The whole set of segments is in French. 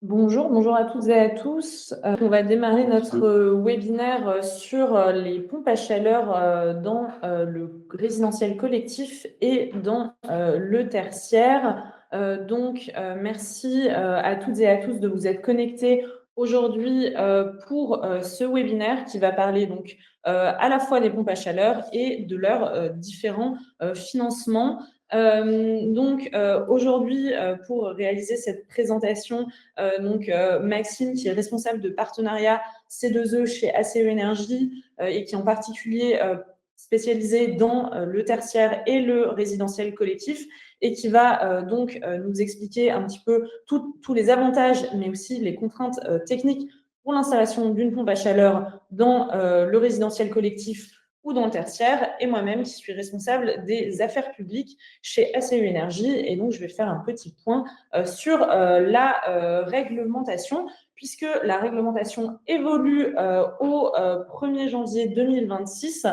Bonjour à toutes et à tous. On va démarrer notre webinaire sur les pompes à chaleur dans le résidentiel collectif et dans le tertiaire. Merci à toutes et à tous de vous être connectés aujourd'hui pour ce webinaire qui va parler donc à la fois des pompes à chaleur et de leurs différents financements. Aujourd'hui, pour réaliser cette présentation, Maxime, qui est responsable de partenariat C2E chez ACE Énergie et qui est en particulier spécialisé dans le tertiaire et le résidentiel collectif et qui va nous expliquer un petit peu tous les avantages, mais aussi les contraintes techniques pour l'installation d'une pompe à chaleur dans le résidentiel collectif ou dans le tertiaire, et moi-même qui suis responsable des affaires publiques chez ACE Énergie. Et donc, je vais faire un petit point sur la réglementation, puisque la réglementation évolue au 1er janvier 2026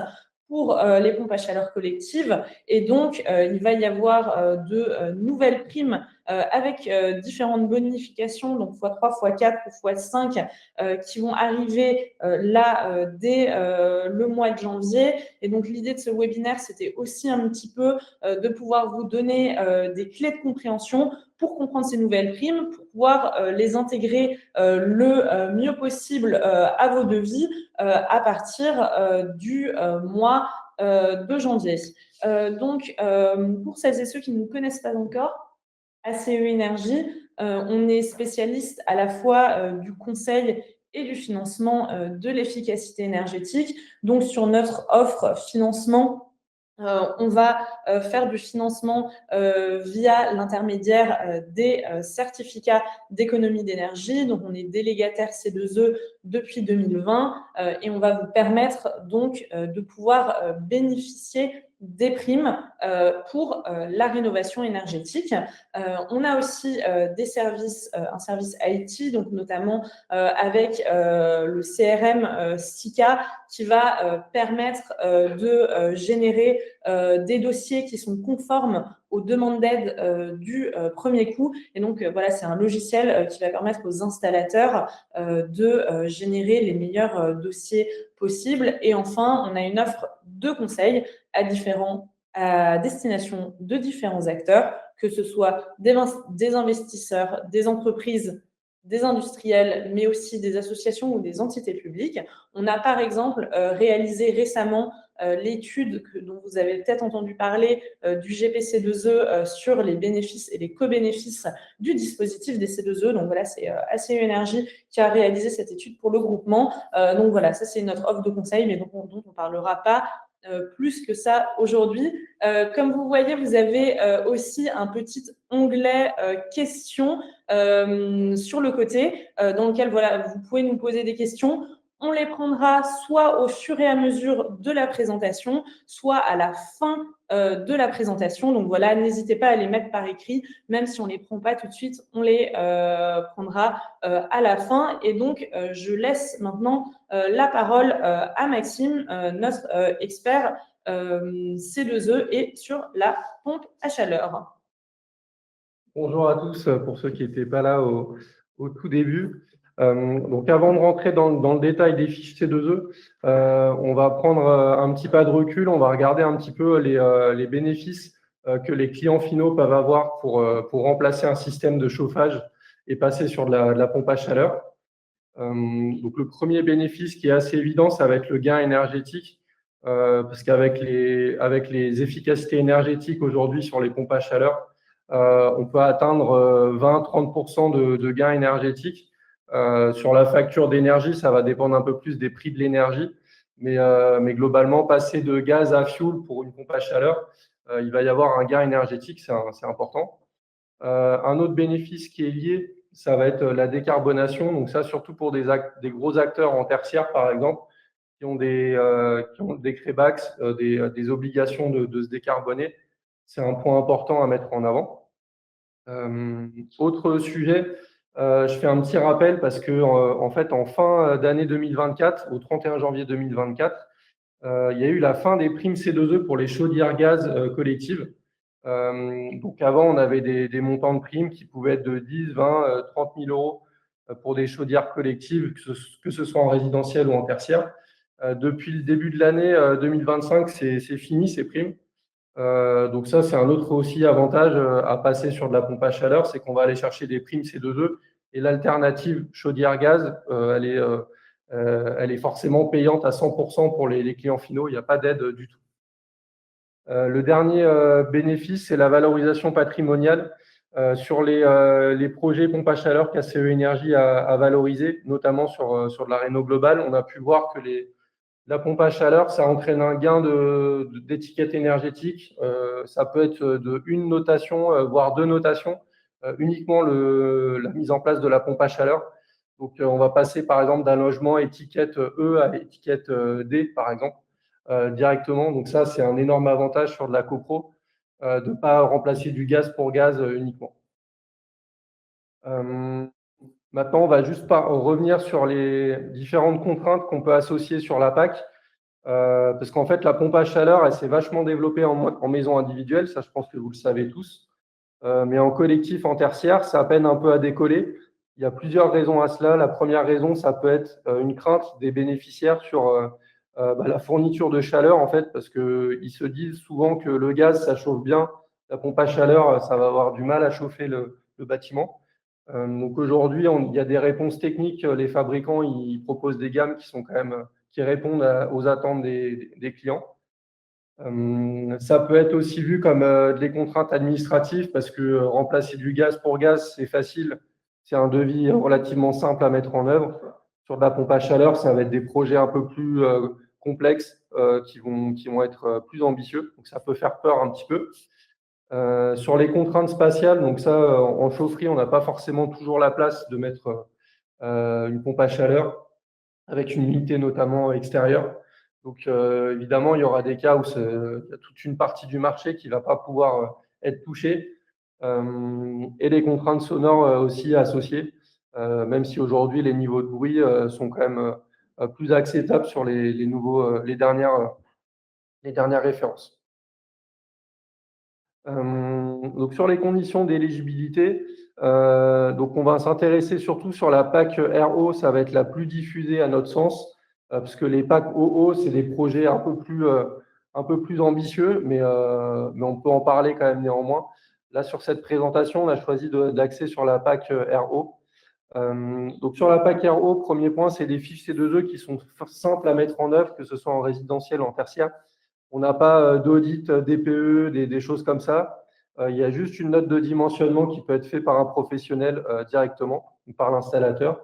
pour les pompes à chaleur collectives. Et donc, il va y avoir de nouvelles primes avec différentes bonifications, donc x3, x4 ou x5, qui vont arriver là dès le mois de janvier. Et donc, l'idée de ce webinaire, c'était aussi un petit peu de pouvoir vous donner des clés de compréhension pour comprendre ces nouvelles primes, pour pouvoir les intégrer le mieux possible à vos devis à partir du mois de janvier. Pour celles et ceux qui ne nous connaissent pas encore, ACE Énergie, on est spécialiste à la fois du conseil et du financement de l'efficacité énergétique. Donc, sur notre offre financement, on va faire du financement via l'intermédiaire des certificats d'économie d'énergie. Donc, on est délégataire C2E depuis 2020 et on va vous permettre donc de pouvoir bénéficier des primes pour la rénovation énergétique. On a aussi des services, un service IT, donc notamment avec le CRM SICA, qui va permettre de générer des dossiers qui sont conformes aux demandes d'aide du premier coup. Et donc, voilà, c'est un logiciel qui va permettre aux installateurs de générer les meilleurs dossiers possibles. Et enfin, on a une offre de conseils à destination de différents acteurs, que ce soit des investisseurs, des entreprises, des industriels, mais aussi des associations ou des entités publiques. On a par exemple réalisé récemment l'étude dont vous avez peut-être entendu parler du GPC2E sur les bénéfices et les co-bénéfices du dispositif des C2E. Donc voilà, c'est ACE Énergie qui a réalisé cette étude pour le groupement. Donc voilà, ça c'est notre offre de conseil, mais dont on ne parlera pas plus que ça aujourd'hui. Comme vous voyez, vous avez aussi un petit onglet questions sur le côté dans lequel voilà, vous pouvez nous poser des questions. On les prendra soit au fur et à mesure de la présentation, soit à la fin de la présentation. Donc voilà, n'hésitez pas à les mettre par écrit, même si on ne les prend pas tout de suite, on les prendra à la fin. Et donc, je laisse maintenant la parole à Maxime, notre expert C2E et sur la pompe à chaleur. Bonjour à tous, pour ceux qui n'étaient pas là au tout début. Donc avant de rentrer dans le détail des fiches C2E, on va prendre un petit pas de recul, on va regarder un petit peu les bénéfices que les clients finaux peuvent avoir pour remplacer un système de chauffage et passer sur de la pompe à chaleur. Donc le premier bénéfice qui est assez évident, ça va être le gain énergétique, parce qu'avec avec les efficacités énergétiques aujourd'hui sur les pompes à chaleur, on peut atteindre 20-30% de gains énergétiques. Sur la facture d'énergie, ça va dépendre un peu plus des prix de l'énergie, mais globalement, passer de gaz à fuel pour une pompe à chaleur, il va y avoir un gain énergétique, c'est important. Un autre bénéfice qui est lié, ça va être la décarbonation. Donc ça, surtout pour des gros acteurs en tertiaire, par exemple, qui ont des crébacs, des obligations de se décarboner. C'est un point important à mettre en avant. Autre sujet, je fais un petit rappel parce que en fait, en fin d'année 2024, au 31 janvier 2024, il y a eu la fin des primes C2E pour les chaudières gaz collectives. Donc avant, on avait des montants de primes qui pouvaient être de 10, 20, 30 000 euros pour des chaudières collectives, que ce soit en résidentiel ou en tertiaire. Depuis le début de l'année 2025, c'est fini ces primes. Donc ça, c'est un autre aussi avantage à passer sur de la pompe à chaleur, c'est qu'on va aller chercher des primes C2E et l'alternative chaudière gaz, elle est forcément payante à 100% pour les clients finaux, il n'y a pas d'aide du tout. Le dernier bénéfice, c'est la valorisation patrimoniale sur les projets pompe à chaleur qu'ACE Énergie a valorisé, notamment sur de la réno globale. On a pu voir que la pompe à chaleur, ça entraîne un gain d'étiquette énergétique. Ça peut être de une notation, voire deux notations, uniquement la mise en place de la pompe à chaleur. Donc, on va passer par exemple d'un logement étiquette E à étiquette D, par exemple, directement. Donc, ça, c'est un énorme avantage sur de la copro, de ne pas remplacer du gaz pour gaz uniquement. Maintenant, on va juste revenir sur les différentes contraintes qu'on peut associer sur la PAC. Parce qu'en fait, la pompe à chaleur, elle s'est vachement développée en maison individuelle, ça je pense que vous le savez tous. Mais en collectif, en tertiaire, ça peine un peu à décoller. Il y a plusieurs raisons à cela. La première raison, ça peut être une crainte des bénéficiaires sur la fourniture de chaleur, en fait, parce qu'ils se disent souvent que le gaz, ça chauffe bien. La pompe à chaleur, ça va avoir du mal à chauffer le bâtiment. Donc aujourd'hui, il y a des réponses techniques. Les fabricants, ils proposent des gammes qui sont quand même qui répondent aux attentes des clients. Ça peut être aussi vu comme des contraintes administratives parce que remplacer du gaz pour gaz, c'est facile. C'est un devis relativement simple à mettre en œuvre. Sur de la pompe à chaleur, ça va être des projets un peu plus complexes qui vont être plus ambitieux. Donc ça peut faire peur un petit peu. Sur les contraintes spatiales, donc ça, en chaufferie, on n'a pas forcément toujours la place de mettre une pompe à chaleur avec une unité notamment extérieure. Donc évidemment, il y aura des cas où il y a toute une partie du marché qui ne va pas pouvoir être touchée. Et les contraintes sonores aussi associées, même si aujourd'hui les niveaux de bruit sont quand même plus acceptables sur les dernières références. Donc sur les conditions d'éligibilité, donc on va s'intéresser surtout sur la PAC RO, ça va être la plus diffusée à notre sens, parce que les PAC OO, c'est des projets un peu plus ambitieux, mais on peut en parler quand même néanmoins. Là, sur cette présentation, on a choisi d'axer sur la PAC RO. Donc sur la PAC RO, premier point, c'est des fiches C2E qui sont simples à mettre en œuvre, que ce soit en résidentiel ou en tertiaire. On n'a pas d'audit DPE, des choses comme ça. Il y a juste une note de dimensionnement qui peut être faite par un professionnel directement ou par l'installateur.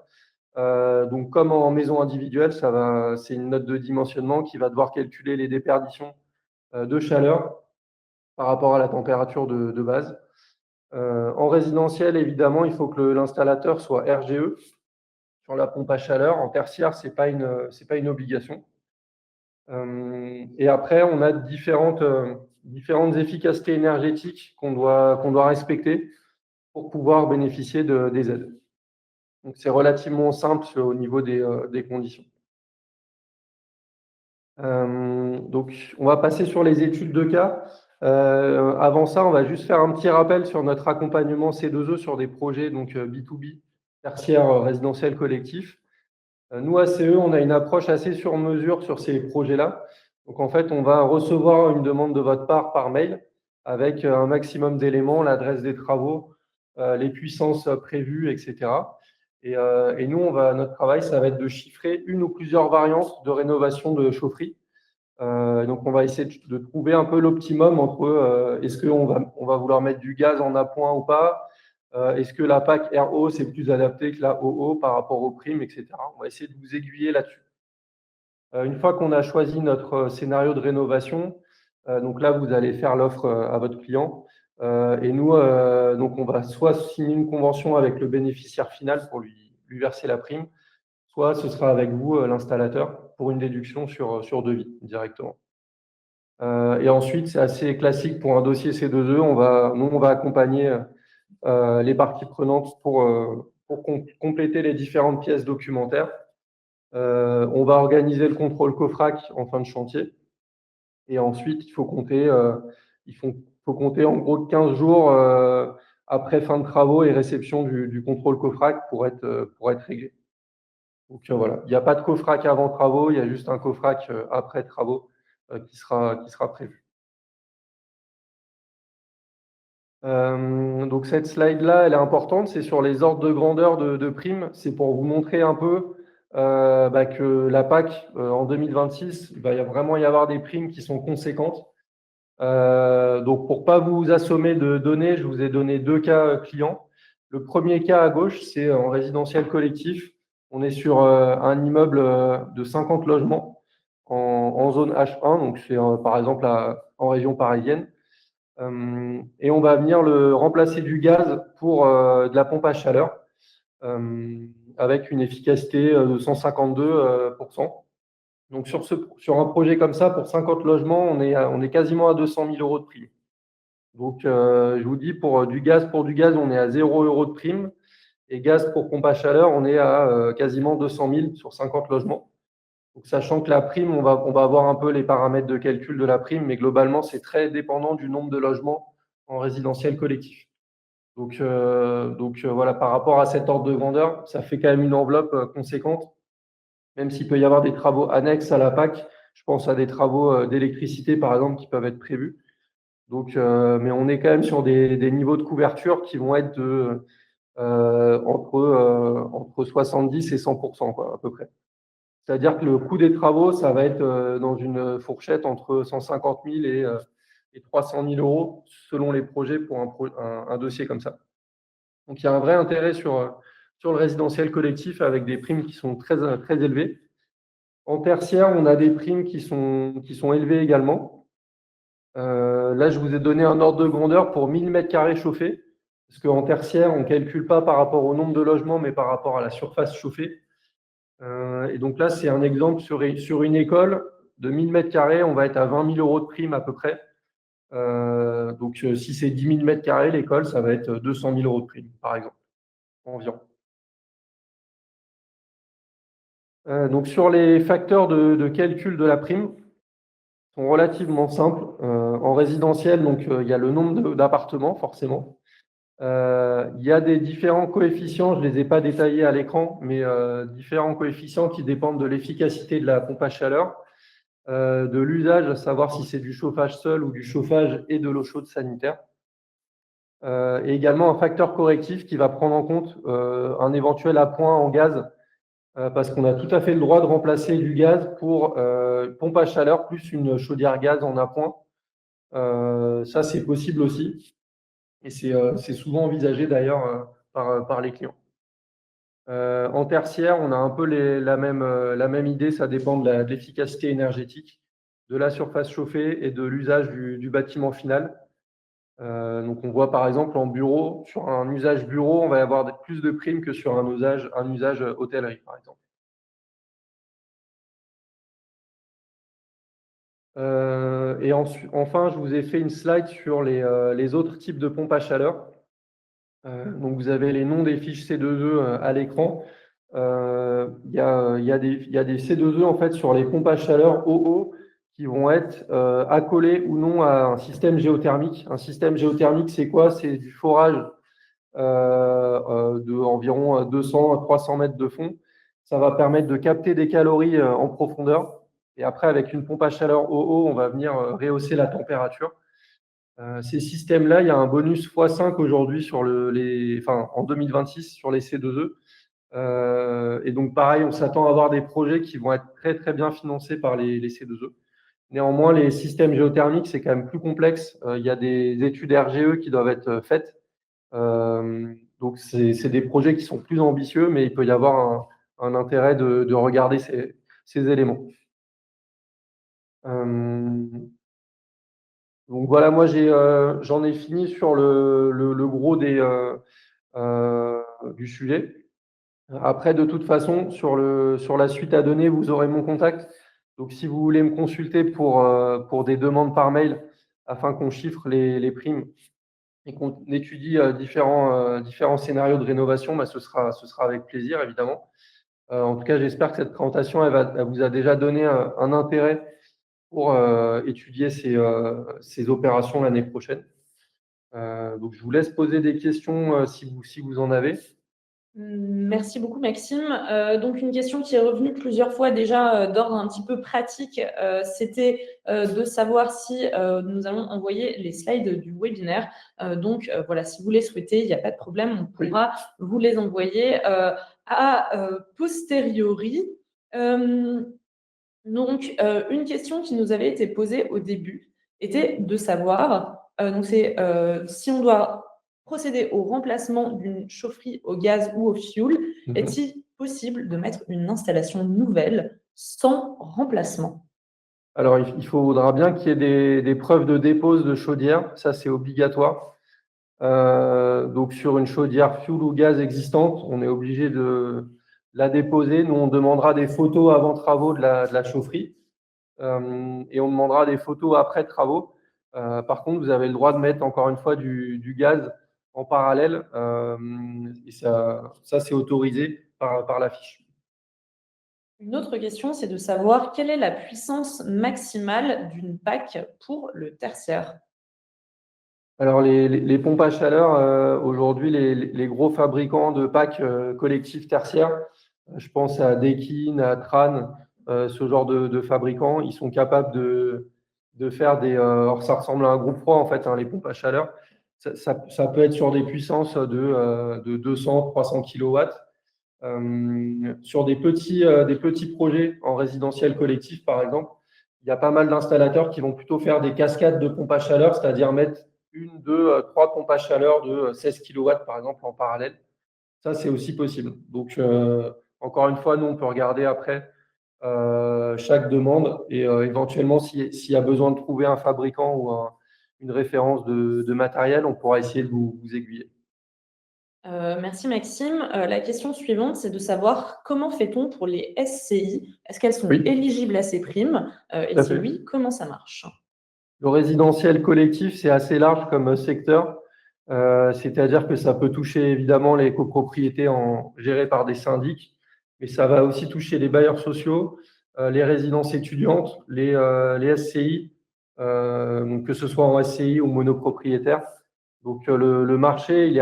Donc, comme en maison individuelle, c'est une note de dimensionnement qui va devoir calculer les déperditions de chaleur par rapport à la température de base. En résidentiel, évidemment, il faut que l'installateur soit RGE sur la pompe à chaleur. En tertiaire, ce n'est pas une obligation. Et après, on a différentes efficacités énergétiques qu'on doit respecter pour pouvoir bénéficier des aides. Donc, c'est relativement simple au niveau des conditions. Donc, on va passer sur les études de cas. Avant ça, on va juste faire un petit rappel sur notre accompagnement C2E sur des projets donc B2B, tertiaire, résidentiel, collectif. Nous, ACE, on a une approche assez sur mesure sur ces projets-là. Donc, en fait, on va recevoir une demande de votre part par mail avec un maximum d'éléments, l'adresse des travaux, les puissances prévues, etc. Et nous, notre travail, ça va être de chiffrer une ou plusieurs variantes de rénovation de chaufferie. Donc, on va essayer de trouver un peu l'optimum entre est-ce qu'on va vouloir mettre du gaz en appoint ou pas, est-ce que la PAC RO, c'est plus adapté que la OO par rapport aux primes, etc. On va essayer de vous aiguiller là-dessus. Une fois qu'on a choisi notre scénario de rénovation, donc là, vous allez faire l'offre à votre client. Et nous, donc on va soit signer une convention avec le bénéficiaire final pour lui verser la prime, soit ce sera avec vous, l'installateur, pour une déduction sur devis directement. Et ensuite, c'est assez classique pour un dossier C2E. Nous, on va accompagner les parties prenantes pour compléter les différentes pièces documentaires. On va organiser le contrôle COFRAC en fin de chantier. Et ensuite, il faut compter en gros 15 jours après fin de travaux et réception du contrôle COFRAC pour être réglé. Donc voilà, il n'y a pas de COFRAC avant travaux, il y a juste un COFRAC après travaux qui sera prévu. Donc cette slide-là, elle est importante, c'est sur les ordres de grandeur de primes. C'est pour vous montrer un peu que la PAC, en 2026, il va vraiment y avoir des primes qui sont conséquentes. Donc pour ne pas vous assommer de données, je vous ai donné 2 cas clients. Le premier cas à gauche, c'est en résidentiel collectif. On est sur un immeuble de 50 logements en zone H1, donc c'est par exemple en région parisienne. Et on va venir le remplacer du gaz pour de la pompe à chaleur avec une efficacité de 152%. Donc sur un projet comme ça, pour 50 logements, on est quasiment à 200 000 euros de prime. Donc je vous dis, pour du gaz, on est à 0 euros de prime. Et gaz pour pompe à chaleur, on est à quasiment 200 000 sur 50 logements. Donc, sachant que la prime, on va avoir un peu les paramètres de calcul de la prime, mais globalement, c'est très dépendant du nombre de logements en résidentiel collectif. Donc voilà, par rapport à cet ordre de grandeur, ça fait quand même une enveloppe conséquente, même s'il peut y avoir des travaux annexes à la PAC. Je pense à des travaux d'électricité, par exemple, qui peuvent être prévus. Donc, mais on est quand même sur des niveaux de couverture qui vont être entre 70 et 100%, quoi, à peu près. C'est-à-dire que le coût des travaux, ça va être dans une fourchette entre 150 000 et 300 000 euros selon les projets pour un dossier comme ça. Donc, il y a un vrai intérêt sur le résidentiel collectif avec des primes qui sont très, très élevées. En tertiaire, on a des primes qui sont élevées également. Là, je vous ai donné un ordre de grandeur pour 1000 m² chauffés, parce qu'en tertiaire, on ne calcule pas par rapport au nombre de logements, mais par rapport à la surface chauffée. Et donc là, c'est un exemple sur une école de 1000 m², on va être à 20 000 euros de prime à peu près. Donc si c'est 10 000 m², l'école, ça va être 200 000 euros de prime, par exemple, environ. Donc sur les facteurs de calcul de la prime, sont relativement simples. En résidentiel, donc il y a le nombre d'appartements, forcément. Il y a des différents coefficients, je ne les ai pas détaillés à l'écran, mais différents coefficients qui dépendent de l'efficacité de la pompe à chaleur, de l'usage, à savoir si c'est du chauffage seul ou du chauffage et de l'eau chaude sanitaire. Et également un facteur correctif qui va prendre en compte un éventuel appoint en gaz, parce qu'on a tout à fait le droit de remplacer du gaz pour pompe à chaleur plus une chaudière gaz en appoint. Ça, c'est possible aussi. Et c'est souvent envisagé d'ailleurs par les clients. En tertiaire, on a un peu la même idée, ça dépend de l'efficacité énergétique, de la surface chauffée et de l'usage du bâtiment final. Donc on voit par exemple en bureau, sur un usage bureau, on va avoir plus de primes que sur un usage hôtellerie, par exemple. Et enfin, je vous ai fait une slide sur les autres types de pompes à chaleur. Donc vous avez les noms des fiches C2E à l'écran. Il y a des C2E en fait sur les pompes à chaleur OO qui vont être accolés ou non à un système géothermique. Un système géothermique, c'est quoi? C'est du forage de environ 200 à 300 mètres de fond. Ça va permettre de capter des calories en profondeur. Et après, avec une pompe à chaleur OO, on va venir rehausser la température. Ces systèmes-là, il y a un bonus x5 aujourd'hui en 2026 sur les C2E. Et donc, pareil, on s'attend à avoir des projets qui vont être très, très bien financés par les C2E. Néanmoins, les systèmes géothermiques, c'est quand même plus complexe. Il y a des études RGE qui doivent être faites. Donc, c'est des projets qui sont plus ambitieux, mais il peut y avoir un intérêt de regarder ces éléments. Donc voilà, moi j'en ai fini sur le gros du sujet. Après, de toute façon, sur la suite à donner, vous aurez mon contact. Donc si vous voulez me consulter pour des demandes par mail afin qu'on chiffre les primes et qu'on étudie différents scénarios de rénovation, bah, ce sera avec plaisir, évidemment. En tout cas, j'espère que cette présentation elle vous a déjà donné un intérêt pour étudier ces opérations l'année prochaine. Donc, je vous laisse poser des questions si vous en avez. Merci beaucoup, Maxime. Donc, une question qui est revenue plusieurs fois déjà d'ordre un petit peu pratique, c'était de savoir si nous allons envoyer les slides du webinaire. Donc, voilà, si vous les souhaitez, il n'y a pas de problème, on pourra vous les envoyer à posteriori. Donc, une question qui nous avait été posée au début était de savoir, donc c'est si on doit procéder au remplacement d'une chaufferie au gaz ou au fioul, est-il possible de mettre une installation nouvelle sans remplacement? Alors, il faudra bien qu'il y ait des preuves de dépose de chaudière, ça c'est obligatoire. Donc, sur une chaudière fioul ou gaz existante, on est obligé de la déposer. Nous, on demandera des photos avant travaux de la chaufferie et on demandera des photos après travaux. Par contre, vous avez le droit de mettre encore une fois du gaz en parallèle et ça c'est autorisé par la fiche. Une autre question, c'est de savoir quelle est la puissance maximale d'une PAC pour le tertiaire. Alors, les pompes à chaleur, aujourd'hui, les gros fabricants de packs collectifs tertiaires, je pense à Daikin, à Tran, ce genre de fabricants, ils sont capables de faire des. Alors, ça ressemble à un groupe froid, en fait, hein, les pompes à chaleur. Ça peut être sur des puissances de 200, 300 kilowatts. Sur des petits projets en résidentiel collectif, par exemple, il y a pas mal d'installateurs qui vont plutôt faire des cascades de pompes à chaleur, c'est-à-dire mettre une, deux, trois pompes à chaleur de 16 kilowatts, par exemple, en parallèle. Ça, c'est aussi possible. Donc, encore une fois, nous, on peut regarder après chaque demande et éventuellement, s'il y a besoin de trouver un fabricant ou une référence de matériel, on pourra essayer de vous aiguiller. Merci Maxime. La question suivante, c'est de savoir comment fait-on pour les SCI? Est-ce qu'elles sont Oui, éligibles à ces primes? Et tout à si fait. oui, comment ça marche? Le résidentiel collectif, c'est assez large comme secteur. C'est-à-dire que ça peut toucher évidemment les copropriétés gérées par des syndics, mais ça va aussi toucher les bailleurs sociaux, les résidences étudiantes, les SCI, donc que ce soit en SCI ou monopropriétaire. Donc le marché, il est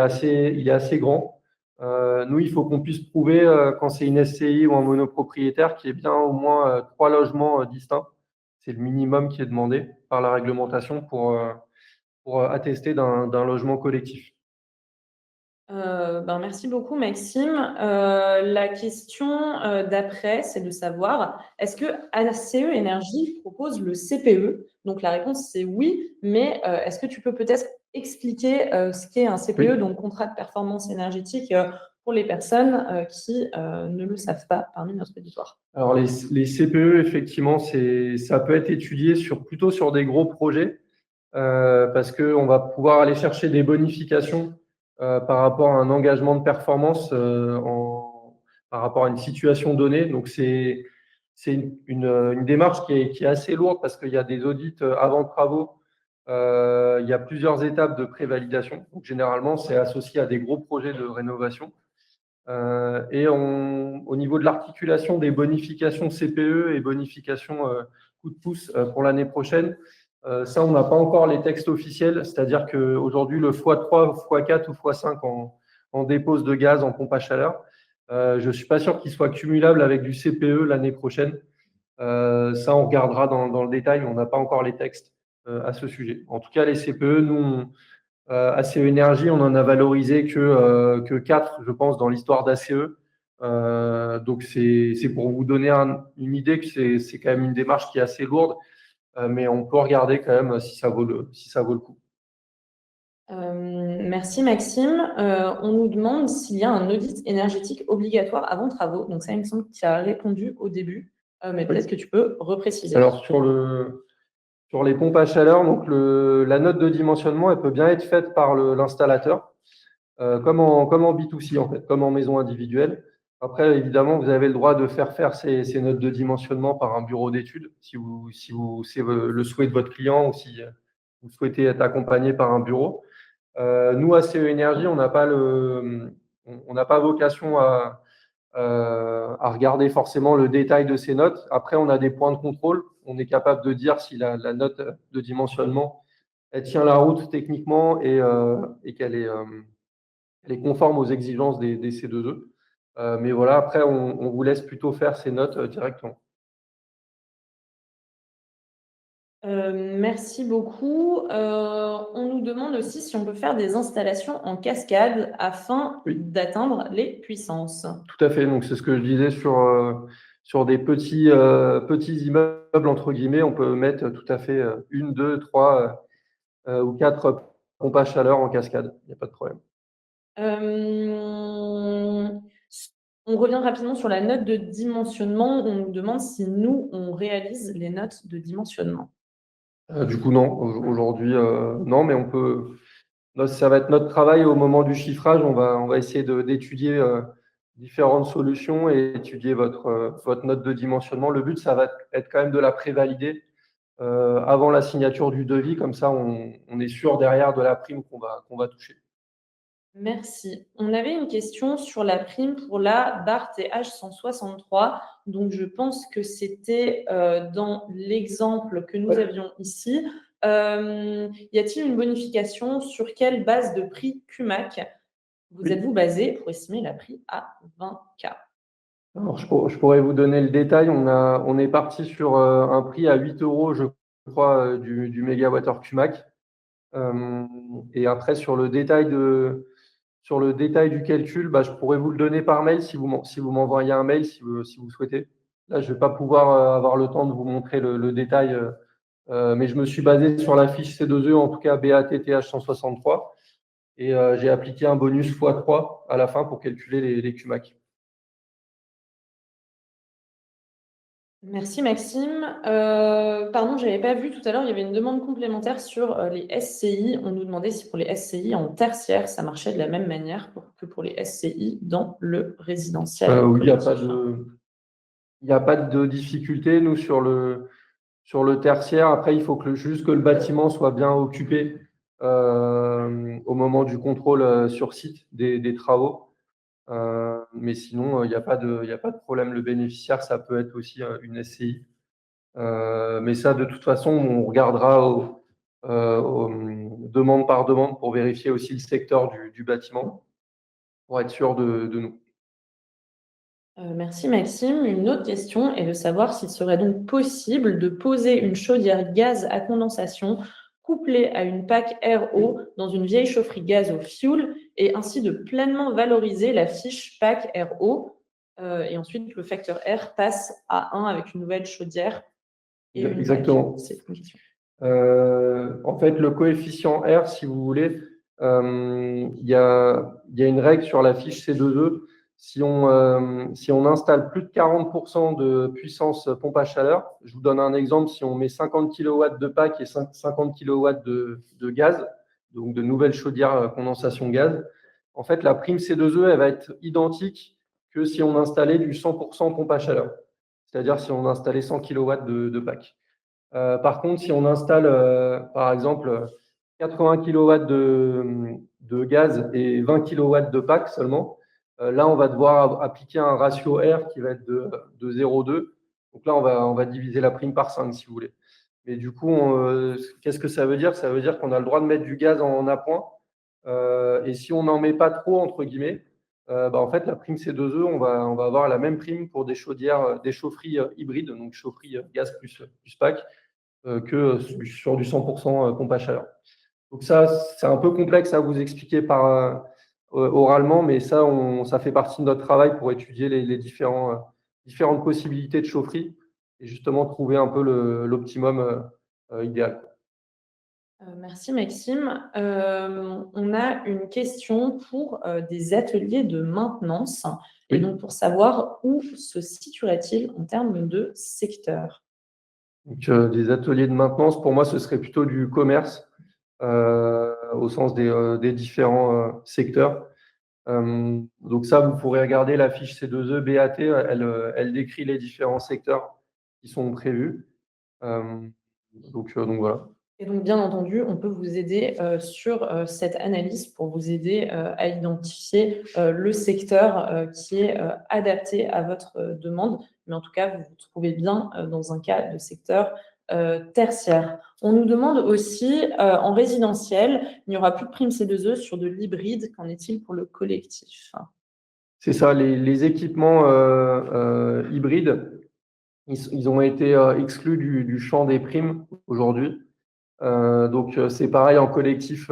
assez grand. Nous, il faut qu'on puisse prouver quand c'est une SCI ou un monopropriétaire qu'il y ait bien au moins 3 logements distincts. C'est le minimum qui est demandé par la réglementation pour attester d'un logement collectif. Merci beaucoup Maxime. La question d'après, c'est de savoir, est-ce que ACE Énergie propose le CPE? Donc la réponse c'est oui, mais est-ce que tu peux peut-être expliquer ce qu'est un CPE, Oui. donc contrat de performance énergétique, pour les personnes qui ne le savent pas parmi notre auditoire? Alors les CPE, effectivement, ça peut être étudié plutôt sur des gros projets parce qu'on va pouvoir aller chercher des bonifications par rapport à un engagement de performance par rapport à une situation donnée. Donc c'est une démarche qui est assez lourde parce qu'il y a des audits avant travaux. Il y a plusieurs étapes de prévalidation. Donc généralement, c'est associé à des gros projets de rénovation. Et au niveau de l'articulation des bonifications CPE et bonifications coup de pouce pour l'année prochaine, ça, on n'a pas encore les textes officiels, c'est-à-dire qu'aujourd'hui, le x3, x4 ou x5 en dépose de gaz en pompe à chaleur, je ne suis pas sûr qu'il soit cumulable avec du CPE l'année prochaine. Ça, on regardera dans le détail, on n'a pas encore les textes à ce sujet. En tout cas, les CPE, nous, ACE Énergie, on en a valorisé que 4, je pense, dans l'histoire d'ACE. Donc, c'est pour vous donner une idée que c'est quand même une démarche qui est assez lourde, mais on peut regarder quand même si ça vaut le coup. Merci Maxime. On nous demande s'il y a un audit énergétique obligatoire avant travaux. Donc ça, il me semble que tu as répondu au début, mais peut-être que tu peux repréciser. Alors, sur les pompes à chaleur, donc la note de dimensionnement, elle peut bien être faite par l'installateur, comme en B2C, en fait, comme en maison individuelle. Après, évidemment, vous avez le droit de faire ces notes de dimensionnement par un bureau d'études, si c'est le souhait de votre client ou si vous souhaitez être accompagné par un bureau. Nous, à CE Énergie, on n'a pas vocation à regarder forcément le détail de ces notes. Après, on a des points de contrôle. On est capable de dire si la note de dimensionnement elle tient la route techniquement et qu'elle est, elle est conforme aux exigences des C2E. Mais voilà, après, on vous laisse plutôt faire ces notes directement. Merci beaucoup. On nous demande aussi si on peut faire des installations en cascade afin Oui. d'atteindre les puissances. Tout à fait. Donc, c'est ce que je disais sur des petits immeubles, entre guillemets. On peut mettre tout à fait une, deux, trois ou quatre pompes à chaleur en cascade. Il n'y a pas de problème. Euh, on revient rapidement sur la note de dimensionnement. On nous demande si nous, on réalise les notes de dimensionnement. Du coup, non. Aujourd'hui, non, mais on peut. Ça va être notre travail au moment du chiffrage. On va essayer d'étudier différentes solutions et étudier votre note de dimensionnement. Le but, ça va être quand même de la prévalider avant la signature du devis. Comme ça, on est sûr derrière de la prime qu'on va toucher. Merci. On avait une question sur la prime pour la barre TH 163. Donc, je pense que c'était dans l'exemple que nous avions ici. Y a-t-il une bonification sur quelle base de prix QMAC vous êtes-vous basé pour estimer la prix à 20K? Alors, je pourrais vous donner le détail. On est parti sur un prix à 8 euros, je crois, du mégawattheure QMAC. Et après, sur le détail du calcul, bah, je pourrais vous le donner par mail si vous m'envoyez un mail, si vous souhaitez. Là, je ne vais pas pouvoir avoir le temps de vous montrer le détail, mais je me suis basé sur la fiche C2E, en tout cas BATTH 163, et j'ai appliqué un bonus x3 à la fin pour calculer les QMAC. Merci Maxime. Pardon, je n'avais pas vu tout à l'heure, il y avait une demande complémentaire sur les SCI. On nous demandait si pour les SCI en tertiaire, ça marchait de la même manière que pour les SCI dans le résidentiel. Oui, il n'y a pas de difficulté, nous, sur le tertiaire. Après, il faut juste que le bâtiment soit bien occupé au moment du contrôle sur site des travaux. Mais sinon, il n'y a pas de problème. Le bénéficiaire, ça peut être aussi une SCI. Mais ça, de toute façon, on regardera demande par demande pour vérifier aussi le secteur du bâtiment pour être sûr de nous. Merci Maxime. Une autre question est de savoir s'il serait donc possible de poser une chaudière gaz à condensation couplée à une PAC RO dans une vieille chaufferie gaz au fioul et ainsi de pleinement valoriser la fiche PAC RO. Et ensuite, le facteur R passe à 1 avec une nouvelle chaudière et une Exactement. C'est une question. En fait, le coefficient R, si vous voulez, il y a une règle sur la fiche C2E. Si on installe plus de 40% de puissance pompe à chaleur, je vous donne un exemple, si on met 50 kW de PAC et 50 kW de gaz, donc de nouvelles chaudières condensation gaz, en fait, la prime C2E, elle va être identique que si on installait du 100% pompe à chaleur, c'est-à-dire si on installait 100 kW de PAC. Par contre, si on installe, par exemple, 80 kW de gaz et 20 kW de PAC seulement, là, on va devoir appliquer un ratio R qui va être de 0,2. Donc là, on va diviser la prime par 5, si vous voulez. Mais du coup, qu'est-ce que ça veut dire? Ça veut dire qu'on a le droit de mettre du gaz en appoint. Et si on n'en met pas trop, entre guillemets, bah, en fait, la prime C2E, on va avoir la même prime pour des chaudières, des chaufferies hybrides, donc chaufferies gaz plus PAC, que sur du 100% pompe à chaleur. Donc ça, c'est un peu complexe à vous expliquer oralement, mais ça fait partie de notre travail pour étudier les différentes possibilités de chaufferie et justement trouver un peu l'optimum idéal. Merci Maxime. On a une question pour des ateliers de maintenance et Oui. donc pour savoir où se situerait-il en termes de secteur. Donc, des ateliers de maintenance, pour moi, ce serait plutôt du commerce au sens des différents secteurs. Donc ça, vous pourrez regarder la fiche C2E BAT, elle décrit les différents secteurs qui sont prévus. Donc voilà. Et donc, bien entendu, on peut vous aider sur cette analyse pour vous aider à identifier le secteur qui est adapté à votre demande. Mais en tout cas, vous vous trouvez bien dans un cas de secteur tertiaire. On nous demande aussi, en résidentiel, il n'y aura plus de prime C2E sur de l'hybride. Qu'en est-il pour le collectif? C'est ça, les équipements hybrides, ils ont été exclus du champ des primes aujourd'hui. Donc, c'est pareil en collectif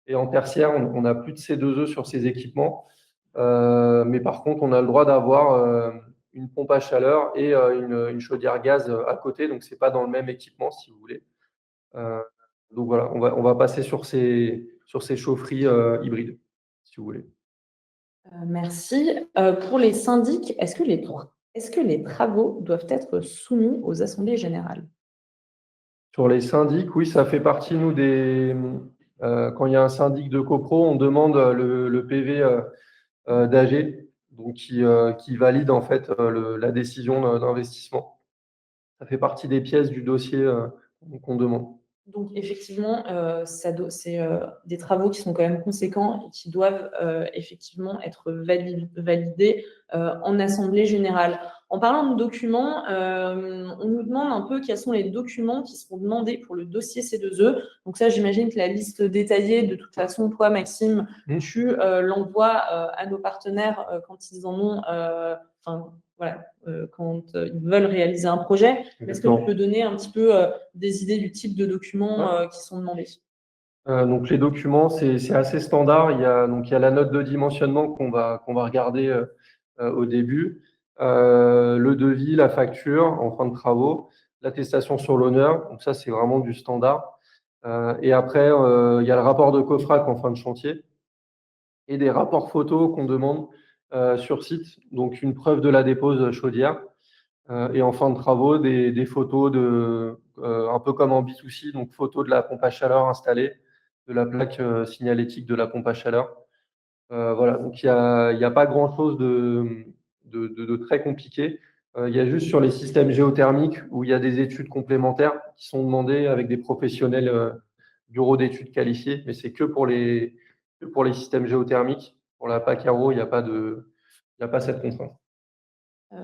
et en tertiaire, on n'a plus de C2E sur ces équipements. Mais par contre, on a le droit d'avoir une pompe à chaleur et une chaudière gaz à côté. Donc, ce n'est pas dans le même équipement, si vous voulez. Donc, voilà, on va passer sur ces chaufferies hybrides, si vous voulez. Merci. Pour les syndics, est-ce que les travaux doivent être soumis aux assemblées générales? Sur les syndics, oui, ça fait partie, nous, quand il y a un syndic de copro, on demande le PV d'AG, donc qui valide en fait la décision d'investissement. Ça fait partie des pièces du dossier qu'on demande. Donc effectivement, c'est des travaux qui sont quand même conséquents et qui doivent effectivement être validés en assemblée générale. En parlant de documents, on nous demande un peu quels sont les documents qui seront demandés pour le dossier C2E. Donc ça, j'imagine que la liste détaillée, de toute façon, toi, Maxime, tu l'envoies à nos partenaires quand ils en ont, voilà, quand ils veulent réaliser un projet. Est-ce que tu peux donner un petit peu des idées du type de documents qui sont demandés? Donc les documents, c'est assez standard. Il y a la note de dimensionnement qu'on va regarder au début, le devis, la facture en fin de travaux, l'attestation sur l'honneur. Donc ça, c'est vraiment du standard. Et après, il y a le rapport de COFRAC en fin de chantier et des rapports photos qu'on demande sur site. Donc une preuve de la dépose chaudière. Et en fin de travaux, des photos un peu comme en B2C, donc photos de la pompe à chaleur installée, de la plaque signalétique de la pompe à chaleur. Voilà, donc il y a pas grand-chose de très compliqué. Il y a juste sur les systèmes géothermiques où il y a des études complémentaires qui sont demandées avec des professionnels bureaux d'études qualifiés, mais c'est que pour les systèmes géothermiques. Pour la PAC Aero, il n'y a pas cette contrainte.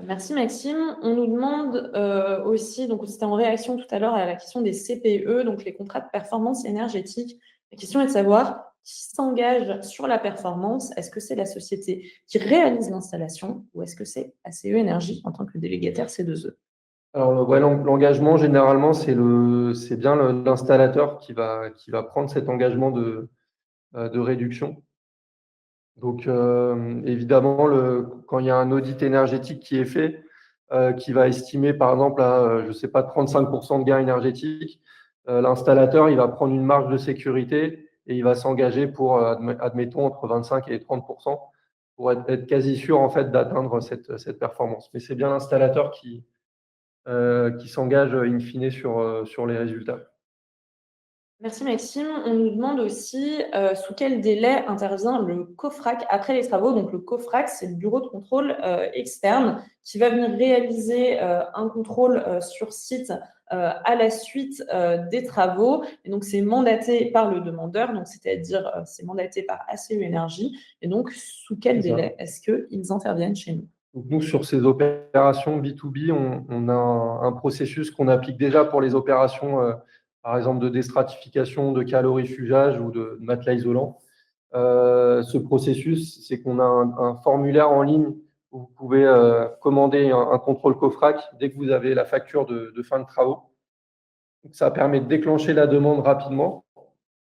Merci Maxime. On nous demande aussi, donc c'était en réaction tout à l'heure à la question des CPE, donc les contrats de performance énergétique. La question est de savoir qui s'engage sur la performance. Est-ce que c'est la société qui réalise l'installation ou est-ce que c'est ACE Énergie en tant que délégataire C2E? Alors, ouais, l'engagement, généralement, c'est bien l'installateur qui va prendre cet engagement de réduction. Donc, évidemment, quand il y a un audit énergétique qui est fait, qui va estimer, par exemple, à, je sais pas, 35% de gain énergétique, l'installateur, il va prendre une marge de sécurité et il va s'engager pour, admettons, entre 25 et 30% pour être quasi sûr, en fait, d'atteindre cette performance. Mais c'est bien l'installateur qui s'engage in fine sur les résultats. Merci Maxime. On nous demande aussi sous quel délai intervient le COFRAC après les travaux. Donc le COFRAC, c'est le bureau de contrôle externe qui va venir réaliser un contrôle sur site à la suite des travaux. Et donc c'est mandaté par le demandeur, donc c'est-à-dire c'est mandaté par ACE Énergie. Et donc sous quel délai est-ce qu'ils interviennent chez nous? Donc nous, sur ces opérations B2B, on a un processus qu'on applique déjà pour les opérations, par exemple, de déstratification, de calorifugage ou de matelas isolant. Ce processus, c'est qu'on a un formulaire en ligne où vous pouvez commander un contrôle COFRAC dès que vous avez la facture de fin de travaux. Donc, ça permet de déclencher la demande rapidement.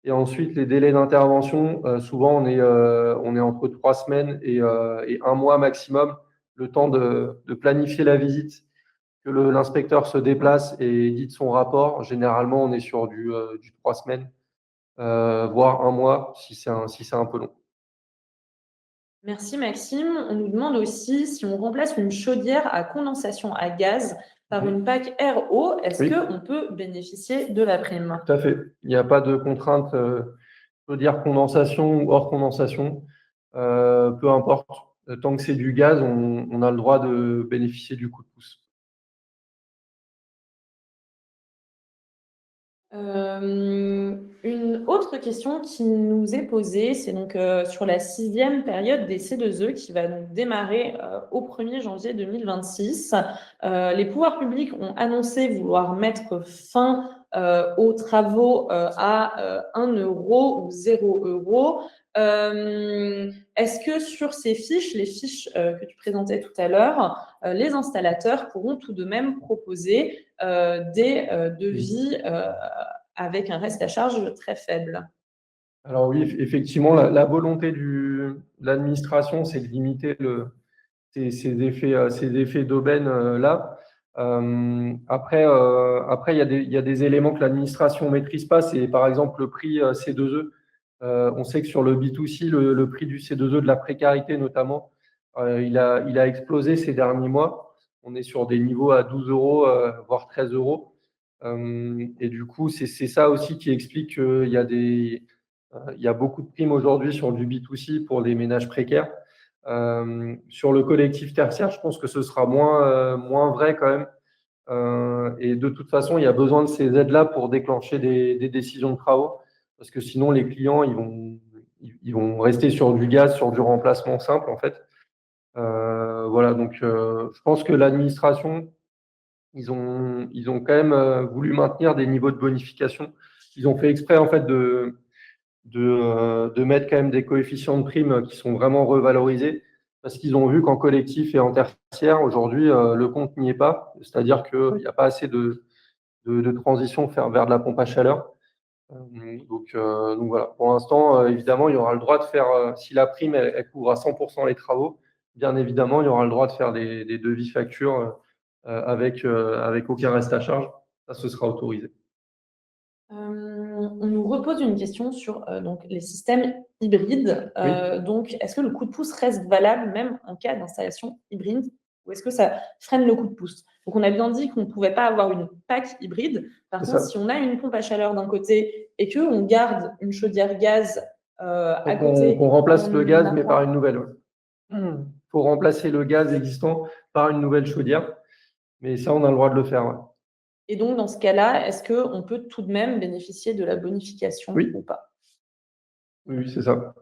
Et ensuite, les délais d'intervention, souvent, on est entre 3 semaines et 1 mois maximum, le temps de planifier la visite, que l'inspecteur se déplace et édite son rapport. Généralement, on est sur du 3 semaines, voire 1 mois si c'est un peu long. Merci Maxime. On nous demande aussi si on remplace une chaudière à condensation à gaz par une PAC RO, est-ce qu'on peut bénéficier de la prime? Tout à fait. Il n'y a pas de contrainte chaudière condensation ou hors condensation. Peu importe. Tant que c'est du gaz, on a le droit de bénéficier du coup de pouce. Une autre question qui nous est posée, c'est donc sur la 6e période des C2E qui va donc démarrer au 1er janvier 2026. Les pouvoirs publics ont annoncé vouloir mettre fin aux travaux à 1 euro ou 0 euro. Est-ce que sur ces fiches, les fiches que tu présentais tout à l'heure, les installateurs pourront tout de même proposer des devis avec un reste à charge très faible? Alors oui, effectivement, la volonté de l'administration, c'est de limiter ces effets d'aubaine là. Après, il y a des éléments que l'administration ne maîtrise pas. C'est par exemple le prix C2E. On sait que sur le B2C, le prix du C2E, de la précarité notamment, il a explosé ces derniers mois. On est sur des niveaux à 12 euros, voire 13 euros. Et du coup, c'est ça aussi qui explique qu'il y a il y a beaucoup de primes aujourd'hui sur du B2C pour les ménages précaires. Sur le collectif tertiaire, je pense que ce sera moins vrai quand même. Et de toute façon, il y a besoin de ces aides-là pour déclencher des décisions de travaux, parce que sinon, les clients, ils vont rester sur du gaz, sur du remplacement simple, en fait. Voilà, donc je pense que l'administration, ils ont quand même voulu maintenir des niveaux de bonification. Ils ont fait exprès, en fait, de mettre quand même des coefficients de prime qui sont vraiment revalorisés parce qu'ils ont vu qu'en collectif et en tertiaire, aujourd'hui, le compte n'y est pas. C'est-à-dire qu'il n'y a pas assez de transition vers de la pompe à chaleur. Donc voilà, pour l'instant, évidemment, il y aura le droit de faire, si la prime elle couvre à 100% les travaux, bien évidemment, il y aura le droit de faire des devis factures avec aucun reste à charge. Ça, ce sera autorisé. On nous repose une question sur donc, les systèmes hybrides. Oui, Donc, est-ce que le coup de pouce reste valable même en cas d'installation hybride ou est-ce que ça freine le coup de pouce? Donc, on a bien dit qu'on ne pouvait pas avoir une PAC hybride. Par c'est contre, ça. si on a une pompe à chaleur d'un côté et qu'on garde une chaudière gaz à Donc, côté, on remplace le on gaz, a mais par une quoi? nouvelle. Il faut remplacer le gaz existant par une nouvelle chaudière. Mais ça, on a le droit de le faire. Ouais. Et donc, dans ce cas-là, est-ce qu'on peut tout de même bénéficier de la bonification ou Oui, pas? oui, c'est ça.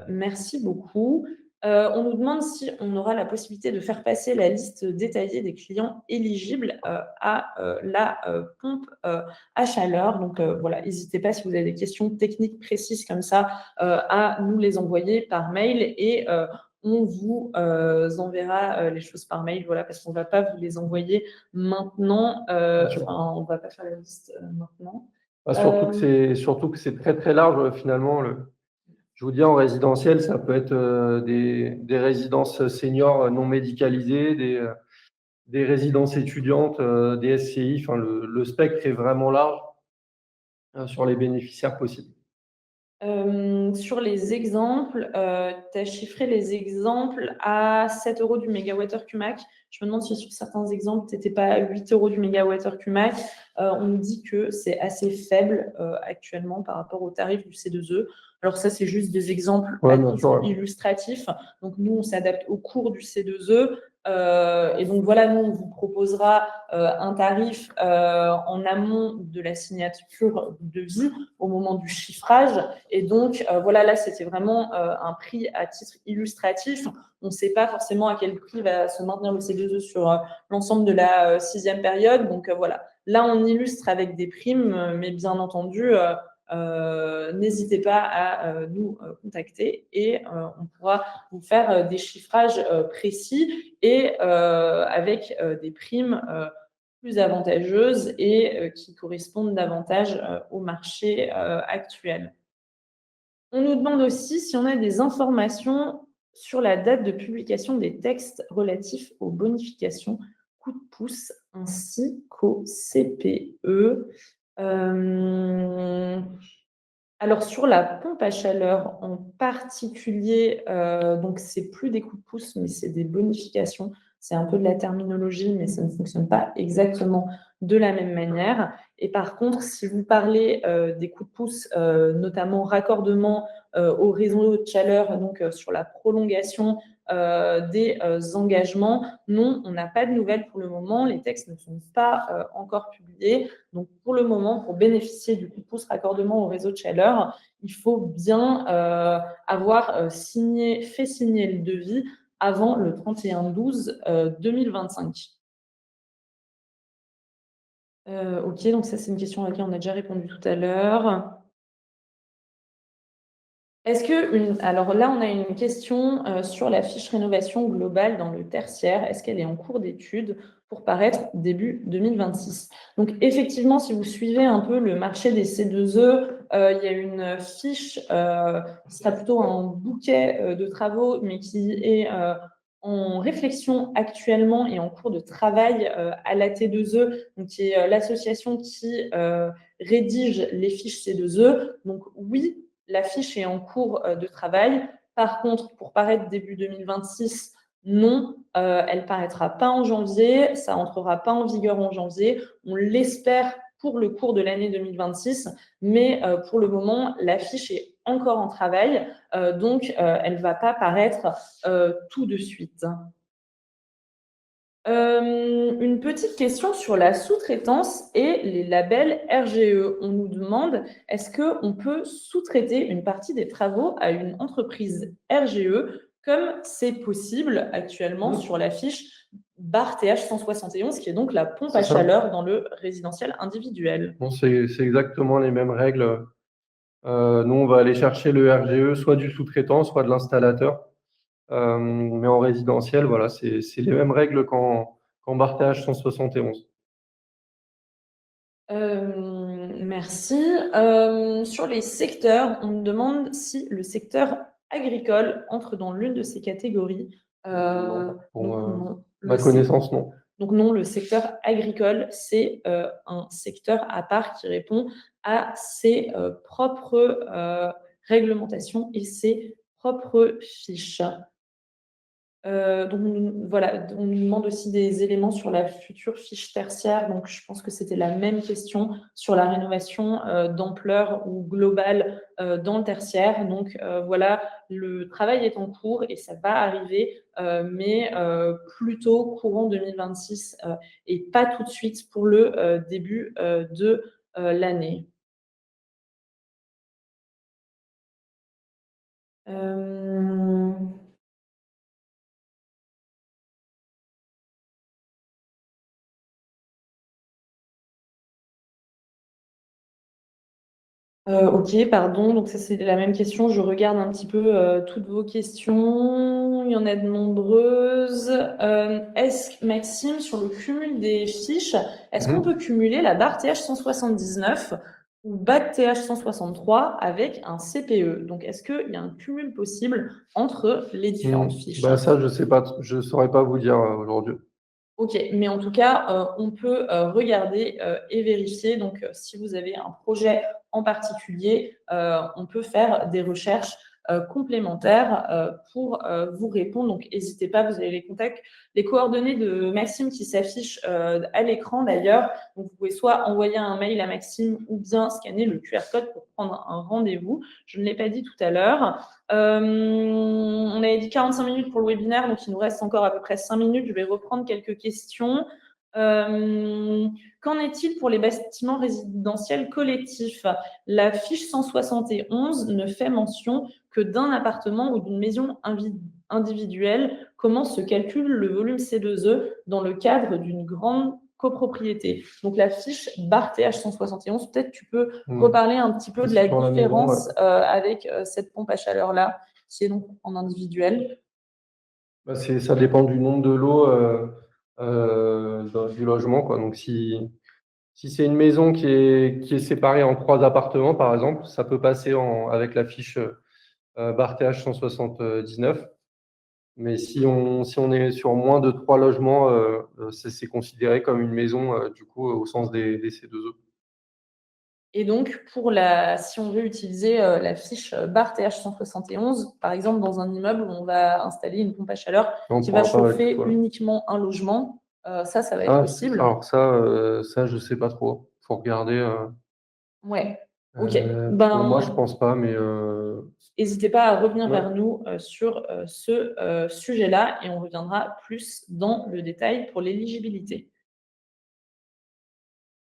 Merci beaucoup. On nous demande si on aura la possibilité de faire passer la liste détaillée des clients éligibles à la pompe à chaleur. Donc voilà, n'hésitez pas si vous avez des questions techniques précises comme ça à nous les envoyer par mail et on vous enverra les choses par mail. Voilà, parce qu'on ne va pas vous les envoyer maintenant. Bien sûr. Enfin, on ne va pas faire la liste maintenant. Bah, Euh, surtout que c'est très très large finalement. Je vous dis en résidentiel, ça peut être des résidences seniors non médicalisées, des résidences étudiantes, des SCI. Enfin, le spectre est vraiment large sur les bénéficiaires possibles. Sur les exemples, tu as chiffré les exemples à 7 euros du mégawattheure Cumac. Je me demande si sur certains exemples, tu n'étais pas à 8 euros du mégawattheure Cumac. On nous dit que c'est assez faible actuellement par rapport au tarif du C2E. Alors ça, c'est juste des exemples Ouais, à bien sûr. titre Ouais. illustratif. Donc nous, on s'adapte au cours du C2E. Et donc voilà, nous, on vous proposera un tarif en amont de la signature de devis au moment du chiffrage. Et donc, voilà, là, c'était vraiment un prix à titre illustratif. On ne sait pas forcément à quel prix va se maintenir le C2E sur l'ensemble de la 6e période. Donc, voilà. Là, on illustre avec des primes, mais bien entendu, n'hésitez pas à nous contacter et on pourra vous faire des chiffrages précis et avec des primes plus avantageuses et qui correspondent davantage au marché actuel. On nous demande aussi si on a des informations sur la date de publication des textes relatifs aux bonifications coup de pouce ainsi qu'au CPE. Alors sur la pompe à chaleur en particulier, donc c'est plus des coups de pouce, mais c'est des bonifications. c'est un peu de la terminologie, mais ça ne fonctionne pas exactement de la même manière. Et par contre, si vous parlez des coups de pouce, notamment raccordement au réseau de chaleur, donc sur la prolongation des engagements, non, on n'a pas de nouvelles pour le moment. Les textes ne sont pas encore publiés. Donc, pour le moment, pour bénéficier du coup de pouce raccordement au réseau de chaleur, il faut bien avoir fait signer le devis avant le 31/12/2025. Ok, donc ça, c'est une question à laquelle on a déjà répondu tout à l'heure. Alors là, on a une question sur la fiche rénovation globale dans le tertiaire. Est-ce qu'elle est en cours d'étude pour paraître début 2026? Donc effectivement, si vous suivez un peu le marché des C2E, il y a une fiche qui sera plutôt un bouquet de travaux, mais qui est en réflexion actuellement et en cours de travail à la T2E, donc qui est l'association qui rédige les fiches C2E. Donc oui, la fiche est en cours de travail. Par contre, pour paraître début 2026, non, elle paraîtra pas en janvier, ça entrera pas en vigueur en janvier. On l'espère pour le cours de l'année 2026, mais pour le moment, la fiche est encore en travail, donc elle va pas paraître tout de suite. Une petite question sur la sous-traitance et les labels RGE. On nous demande, est-ce qu'on peut sous-traiter une partie des travaux à une entreprise RGE comme c'est possible actuellement sur la fiche BAR TH 171, qui est donc la pompe à chaleur dans le résidentiel individuel? Bon, c'est exactement les mêmes règles. Nous, on va aller chercher le RGE, soit du sous-traitant, soit de l'installateur. Mais en résidentiel, voilà, c'est les mêmes règles qu'en Barthage 171. Merci. Sur les secteurs, on me demande si le secteur agricole entre dans l'une de ces catégories. Non, pour non. ma connaissance, non. Donc non, le secteur agricole, c'est un secteur à part qui répond à ses propres réglementations et ses propres fiches. Donc voilà, on nous demande aussi des éléments sur la future fiche tertiaire. Donc je pense que c'était la même question sur la rénovation d'ampleur ou globale dans le tertiaire. Donc voilà, le travail est en cours et ça va arriver, mais plutôt courant 2026 et pas tout de suite pour le début de l'année. Ok, pardon. Donc ça, c'est la même question. Je regarde un petit peu toutes vos questions. Il y en a de nombreuses. Maxime, sur le cumul des fiches, est-ce qu'on peut cumuler la barre TH 179 ou BAC TH 163 avec un CPE? Donc, est-ce qu'il y a un cumul possible entre les différentes fiches? Bah ça, je sais pas, je saurais pas vous dire aujourd'hui. Ok, mais en tout cas, on peut regarder et vérifier. Donc, si vous avez un projet en particulier, on peut faire des recherches complémentaires pour vous répondre. Donc, n'hésitez pas, vous avez les coordonnées de Maxime qui s'affichent à l'écran d'ailleurs. Donc, vous pouvez soit envoyer un mail à Maxime ou bien scanner le QR code pour prendre un rendez-vous. Je ne l'ai pas dit tout à l'heure. On avait dit 45 minutes pour le webinaire, donc il nous reste encore à peu près 5 minutes. Je vais reprendre quelques questions. Qu'en est-il pour les bâtiments résidentiels collectifs? La fiche 171 ne fait mention que d'un appartement ou d'une maison individuelle. Comment se calcule le volume C2E dans le cadre d'une grande copropriété? Donc la fiche BAR TH 171, peut-être tu peux reparler un petit peu de la différence avec cette pompe à chaleur-là, qui est donc en individuel. Bah, ça dépend du nombre de lots du logement, quoi. Donc si c'est une maison qui est séparée en 3 appartements, par exemple, ça peut passer avec la fiche BAR TH 179. Mais si on est sur moins de 3 logements, c'est considéré comme une maison, du coup, au sens des C2E. Et donc, si on veut utiliser la fiche BAR TH171, par exemple, dans un immeuble où on va installer une pompe à chaleur qui va chauffer uniquement un logement, ça va être possible. Alors ça, je sais pas trop. Faut regarder. Ouais. Ok. Moi, je pense pas, mais n'hésitez pas à revenir vers nous sur ce sujet-là et on reviendra plus dans le détail pour l'éligibilité.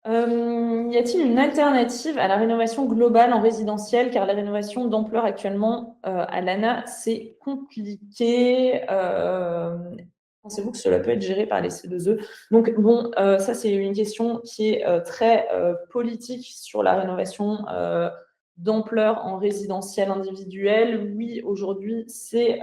Y a-t-il une alternative à la rénovation globale en résidentiel? Car la rénovation d'ampleur actuellement à l'ANA, c'est compliqué. Pensez-vous que cela peut être géré par les C2E? Donc, bon, ça, c'est une question qui est très politique sur la rénovation d'ampleur en résidentiel individuel. Oui, aujourd'hui, c'est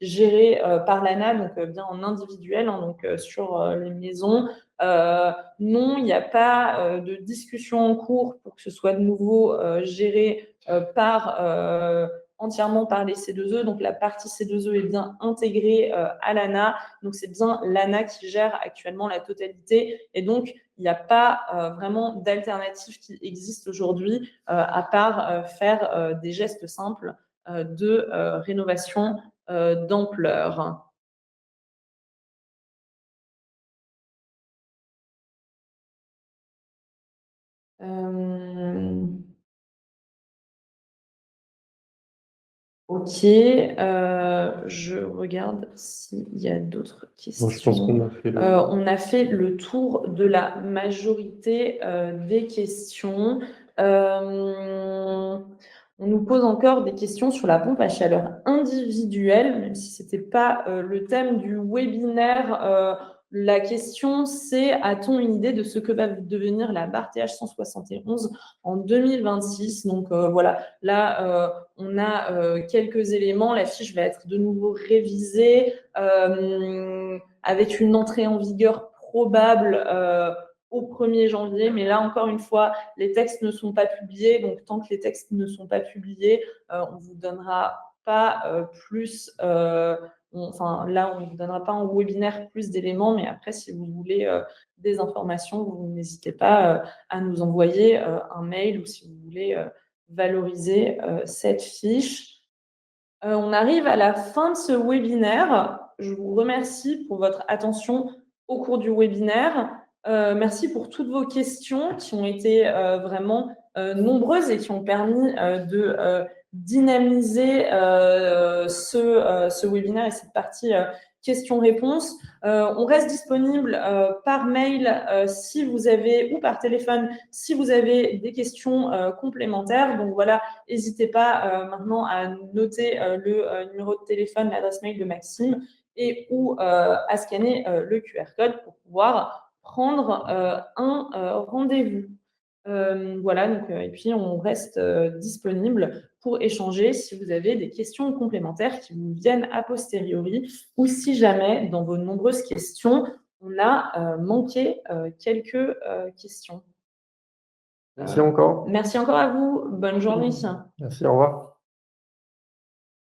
géré par l'ANA, donc bien en individuel, hein, donc sur les maisons. Non, il n'y a pas de discussion en cours pour que ce soit de nouveau géré entièrement par les C2E. Donc, la partie C2E est bien intégrée à l'ANA. Donc, c'est bien l'ANA qui gère actuellement la totalité. Et donc, il n'y a pas vraiment d'alternative qui existe aujourd'hui à part faire des gestes simples de rénovation d'ampleur. Ok, je regarde s'il y a d'autres questions. je pense qu'on a fait on a fait le tour de la majorité des questions. On nous pose encore des questions sur la pompe à chaleur individuelle, même si ce n'était pas le thème du webinaire. La question, c'est, a-t-on une idée de ce que va devenir la barre TH171 en 2026? Donc voilà, là, on a quelques éléments. La fiche va être de nouveau révisée avec une entrée en vigueur probable au 1er janvier. Mais là, encore une fois, les textes ne sont pas publiés. Donc, tant que les textes ne sont pas publiés, on ne vous donnera pas plus... là, on ne vous donnera pas en webinaire plus d'éléments, mais après, si vous voulez des informations, vous n'hésitez pas à nous envoyer un mail ou si vous voulez valoriser cette fiche. On arrive à la fin de ce webinaire. Je vous remercie pour votre attention au cours du webinaire. Merci pour toutes vos questions qui ont été vraiment nombreuses et qui ont permis de dynamiser ce webinaire et cette partie questions-réponses. On reste disponible par mail si vous avez, ou par téléphone si vous avez des questions complémentaires. Donc voilà, n'hésitez pas maintenant à noter le numéro de téléphone, l'adresse mail de Maxime et ou à scanner le QR code pour pouvoir prendre un rendez-vous. Voilà, donc, et puis on reste disponible pour échanger si vous avez des questions complémentaires qui vous viennent a posteriori ou si jamais, dans vos nombreuses questions, on a manqué quelques questions. Merci encore. Merci encore à vous. Bonne journée. Merci, au revoir.